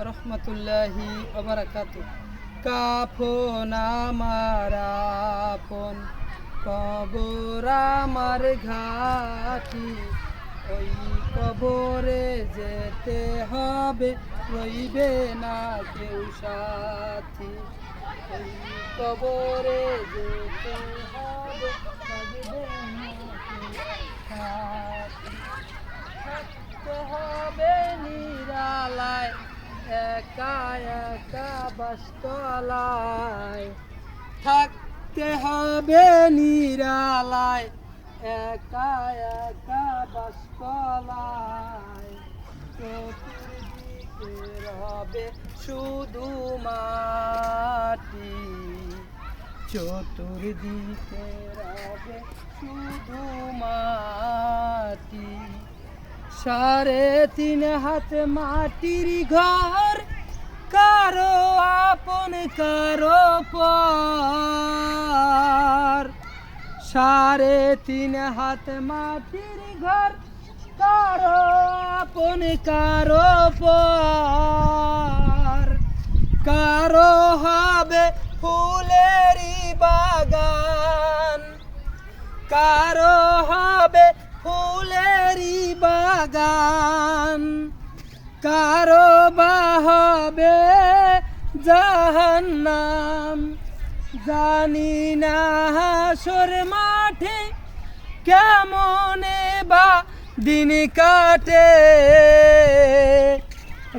রহমতুল্লাহি ওয়া বারাকাতুহু। কাফন আমার আপন, কবর আমার ঘাটি, ওই কবরে যেতে হবে, রইবে না কেউ সাথী। ওই কবরে যেতে হবে, রইবে না কেউ সাথী। থাকতে হবে নিরালায়, একা একা বাসতলায়। থাকতে হবে নিরালায়, একা একা বাসতলায়। চতুর্দিকে রবে শুধু মাটি, চতুর্দিকে রবে শুধু মাটি। 3.5 হাত মাটির ঘর, কারো আপন কারো পর। 3.5 হাত মাটির ঘর, কারো আপন কারো পর। কারো হবে ফুলেরই বাগান, কারো হবে ফুলেরই বাগান। কারো বা হবে জাহান্নাম। জানি না হাসর মাঠে কেমনে বা দিন কাটে,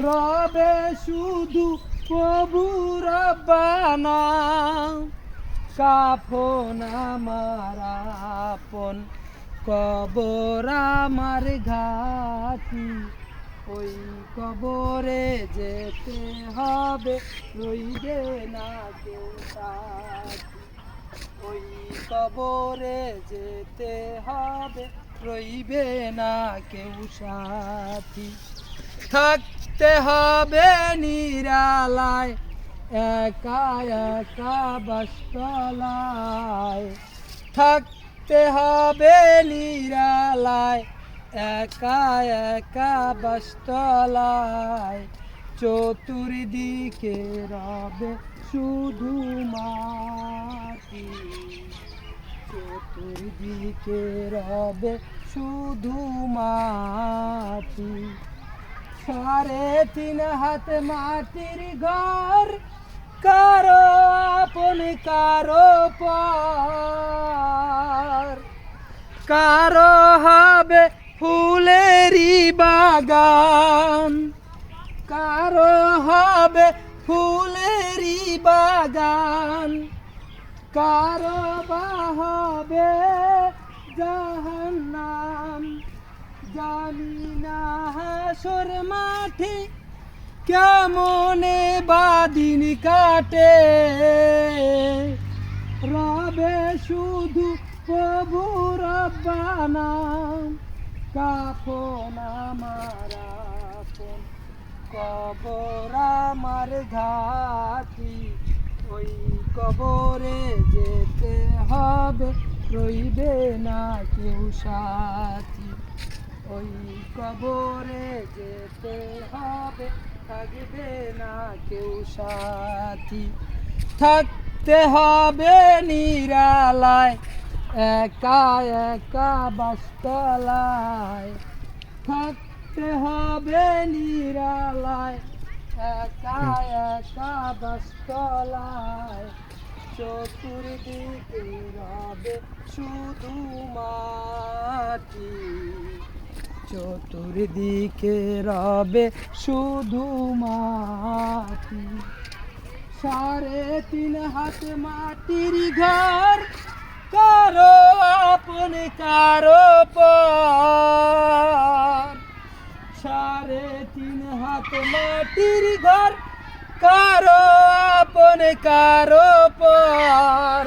রবে শুধু প্রভু রব্বানা। কাফন আমার আপন, কবর আমার ঘাটি, ওই কবরে যেতে হবে, রইবে না কেউ সাথী। ওই কবরে যেতে হবে, রইবে না কেউ সাথী। থাকতে হবে নিরালায়, একা একা বাসতলায়। থাকতে হবে নিরালায়, একা একা বাসতলায়। চতুর্দিকে রবে শুধু মাটি, চতুর্দিকে রবে শুধু মাটি। 3.5 হাত মাটির ঘর, কারো আপন কারো পর। কারো হবে ফুলেরই বাগান, কারো হবে ফুলেরই বাগান। কারো বা হবে জাহান্নাম। জানি না হাসর মাঠে কেমনে বা দিন কাটে, রবে শুধু প্রভু রব্বানা। কাফন আমার আপন, কবর আমার ঘাটি, ওই কবরে যেতে হবে, রইবে না কেউ সাথী। ওই কবরে যেতে হবে, থাকবে না কেউ সাথী। থাকতে হবে নিরালায়, একা একা বাসতলায়। থাকতে হবে নিরালায়, একা একা বাসতলায়। চতুর্দিকে রবে শুধু মাটি, চতুর্দিকে রবে শুধু মাটি। 3.5 হাত মাটির ঘর, কারো আপন কারো পর। 3.5 হাত মাটির ঘর, কারো আপন কারো পর।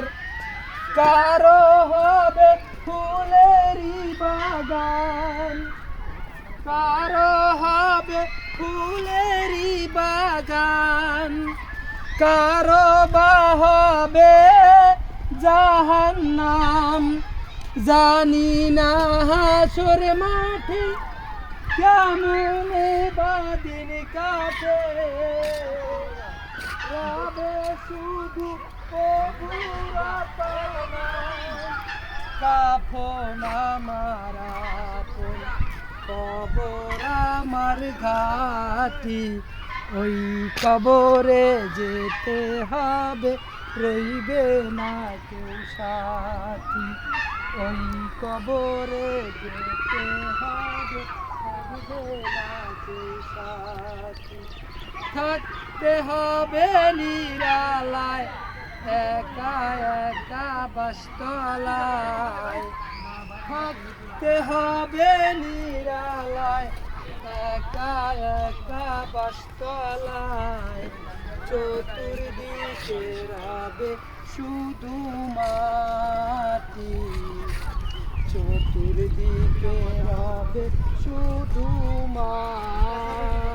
কারো হবে ফুলেরই বাগান, কারো হবে ফুলেরই বাগান। কারো বা হবে জাহান্নাম। জানি না হাসর মাঠে কেমনে বা দিন কাটে। শুধু কবুরা কাফন আমার আপন কবর আমার ঘাটি ওই কবরে যেতে হবে রইবে না কেউ সাথী ওই কবরে যেতে হবে রইবে না কেউ সাথী থাকতে হবে নিরালায় একা একা বাসতলায় থাকতে হবে নিরালায় একা একা বাসতলায় চতুর্দিকে রবে শুধু মাটি চতুর্দিকে রবে শুধু মাটি